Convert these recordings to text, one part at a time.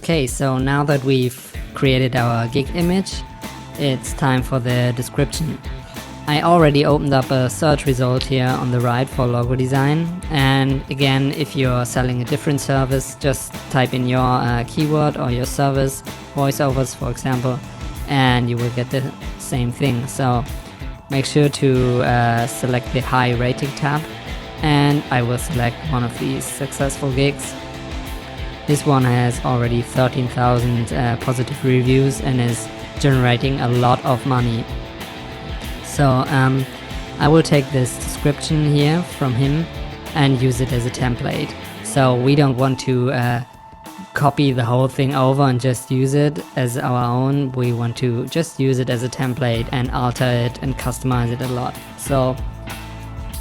Okay, so now that we've created our gig image, it's time for the description. I already opened up a search result here on the right for logo design, and again, if you're selling a different service, just type in your keyword or your service, voiceovers for example, and you will get the same thing. So make sure to select the high rating tab, and I will select one of these successful gigs. This one has already 13,000 positive reviews and is generating a lot of money. So I will take this description here from him and use it as a template. So we don't want to copy the whole thing over and just use it as our own. We want to just use it as a template and alter it and customize it a lot. So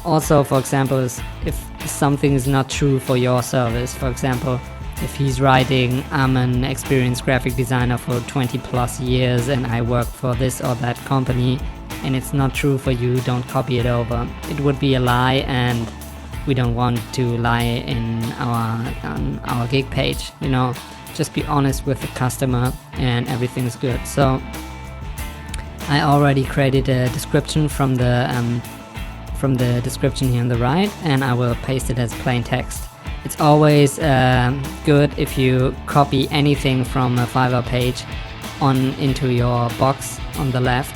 also, for example, if something is not true for your service, for example, if he's writing, I'm an experienced graphic designer for 20 plus years and I work for this or that company, and it's not true for you, don't copy it over. It would be a lie, and we don't want to lie on our gig page, you know. Just be honest with the customer and everything's good. So I already created a description from the description here on the right, and I will paste it as plain text. It's always good if you copy anything from a Fiverr page into your box on the left.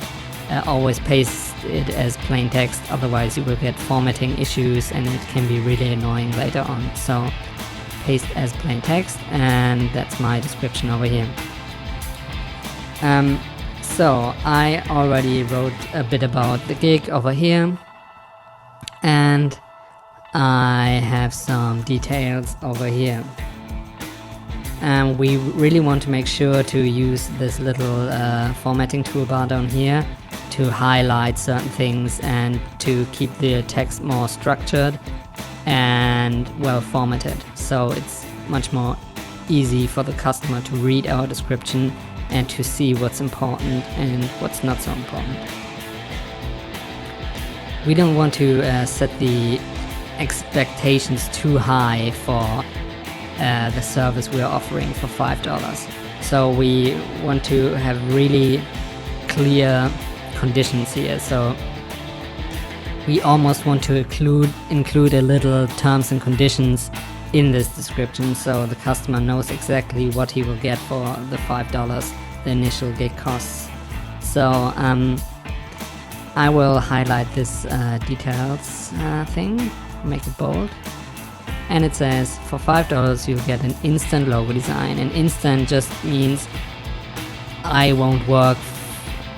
Always paste it as plain text, otherwise you will get formatting issues and it can be really annoying later on. So paste as plain text, and that's my description over here. So I already wrote a bit about the gig over here, and I have some details over here. We really want to make sure to use this little formatting toolbar down here to highlight certain things and to keep the text more structured and well formatted. So it's much more easy for the customer to read our description and to see what's important and what's not so important. We don't want to set the expectations too high for the service we are offering for $5. So we want to have really clear conditions here. So we almost want to include a little terms and conditions in this description, so the customer knows exactly what he will get for the $5, the initial gig costs. So I will highlight this details thing, make it bold, and it says for $5 you'll get an instant logo design. And instant just means I won't work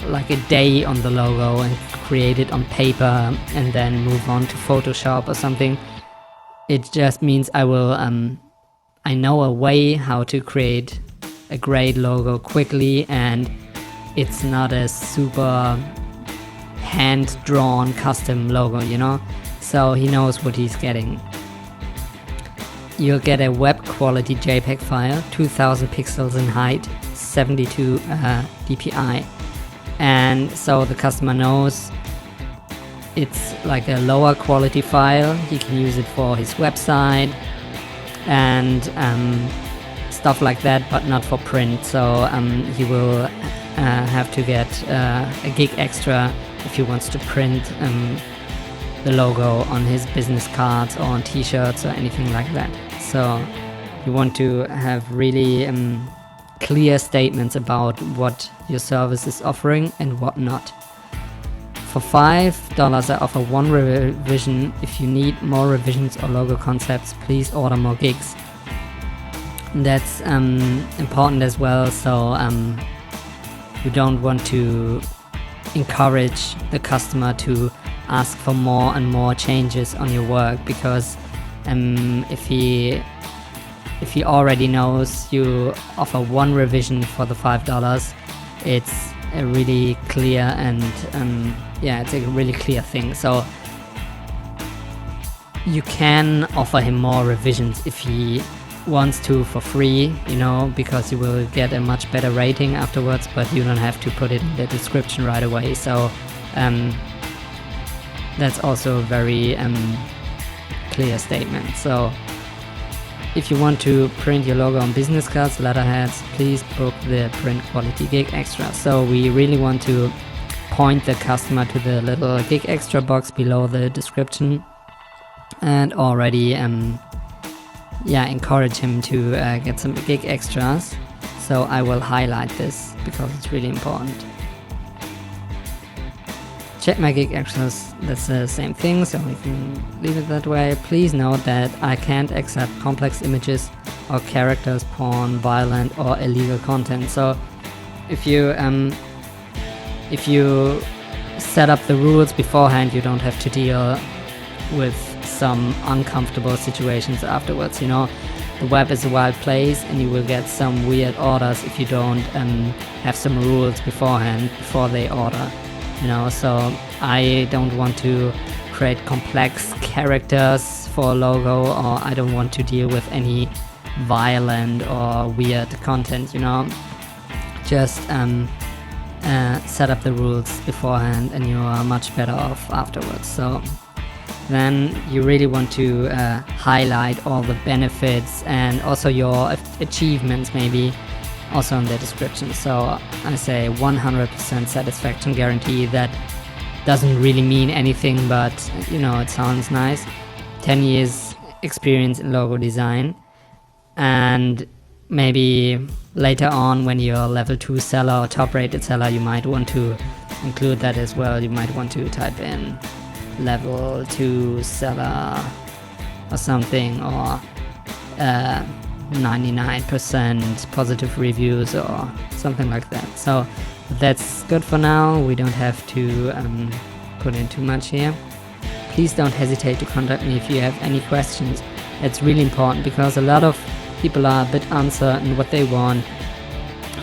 like a day on the logo and create it on paper and then move on to Photoshop or something. It just means I know a way how to create a great logo quickly, and it's not a super hand-drawn custom logo, you know? So he knows what he's getting. You'll get a web quality JPEG file, 2000 pixels in height, 72 dpi. And so the customer knows it's like a lower quality file. He can use it for his website and stuff like that, but not for print. So he will have to get a gig extra if he wants to print the logo on his business cards or on t-shirts or anything like that. So you want to have really clear statements about what your service is offering and what not. For $5 I offer one revision. If you need more revisions or logo concepts, please order more gigs. That's important as well. So you don't want to encourage the customer to ask for more and more changes on your work, because if he already knows you offer one revision for the $5, it's a really clear and it's a really clear thing. So you can offer him more revisions if he wants to for free, you know, because you will get a much better rating afterwards, but you don't have to put it in the description right away. So that's also a very clear statement. So if you want to print your logo on business cards, letterheads, please book the print quality gig extra. So we really want to point the customer to the little gig extra box below the description and already encourage him to get some gig extras. So I will highlight this because it's really important. Check my gig extras, that's the same thing, so we can leave it that way. Please note that I can't accept complex images or characters, porn, violent or illegal content. So if you set up the rules beforehand, you don't have to deal with some uncomfortable situations afterwards. You know, the web is a wild place and you will get some weird orders if you don't have some rules beforehand before they order. You know, so I don't want to create complex characters for a logo, or I don't want to deal with any violent or weird content, you know. Just set up the rules beforehand and you are much better off afterwards. So then you really want to highlight all the benefits and also your achievements maybe also in the description. So I say 100% satisfaction guarantee. That doesn't really mean anything, but you know, it sounds nice. 10 years experience in logo design, and maybe later on when you're level 2 seller or top rated seller, you might want to include that as well. You might want to type in level 2 seller or something, or 99% positive reviews or something like that. So that's good for now. We don't have to put in too much here. Please don't hesitate to contact me if you have any questions. It's really important because a lot of people are a bit uncertain what they want,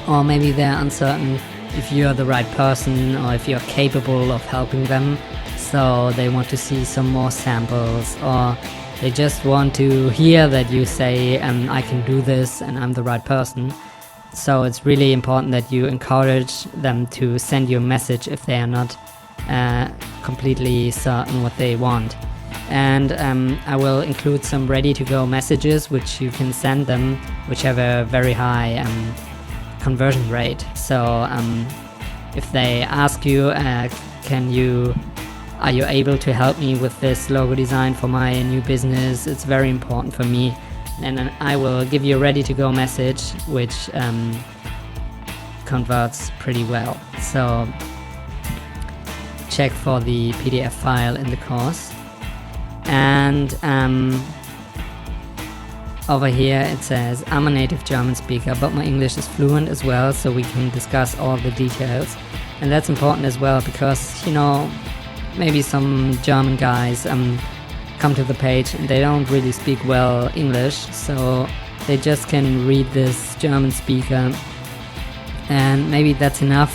or maybe they're uncertain if you're the right person or if you're capable of helping them. So they want to see some more samples, or they just want to hear that you say, I can do this and I'm the right person. So it's really important that you encourage them to send you a message if they are not completely certain what they want. And I will include some ready-to-go messages which you can send them, which have a very high conversion rate. So if they ask you, are you able to help me with this logo design for my new business? It's very important for me. And then I will give you a ready-to-go message which converts pretty well. So check for the PDF file in the course. And over here it says, I'm a native German speaker, but my English is fluent as well, so we can discuss all the details. And that's important as well because, you know, maybe some German guys come to the page and they don't really speak well English, so they just can read this German speaker, and maybe that's enough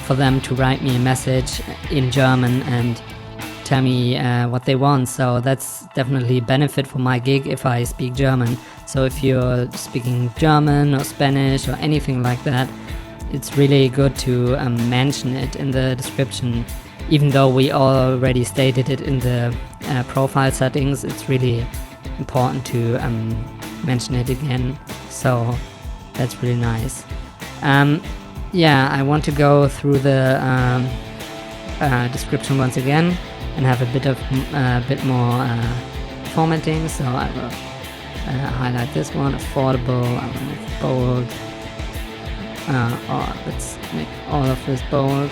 for them to write me a message in German and tell me what they want. So that's definitely a benefit for my gig if I speak German. So if you're speaking German or Spanish or anything like that, it's really good to mention it in the description. Even though we already stated it in the profile settings, it's really important to mention it again. So that's really nice. Yeah, I want to go through the description once again and have a bit more formatting. So I will highlight this one, affordable. I will make bold. Or let's make all of this bold.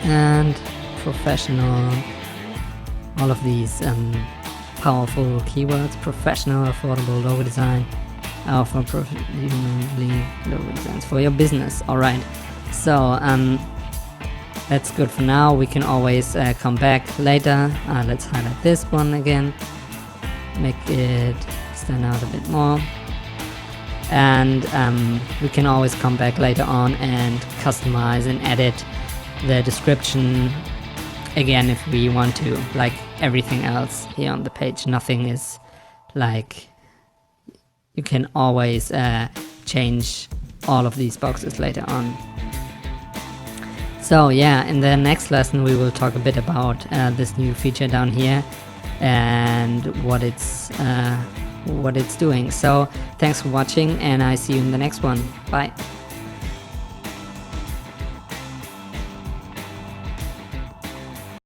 And professional, all of these powerful keywords: professional, affordable, logo design, for professionally logo designs for your business. Alright, so that's good for now. We can always come back later. Let's highlight this one again, make it stand out a bit more, and we can always come back later on and customize and edit the description again if we want to. Like everything else here on the page, nothing is like, you can always change all of these boxes later on. So yeah, in the next lesson we will talk a bit about this new feature down here, and what it's doing. So thanks for watching, and I see you in the next one. Bye.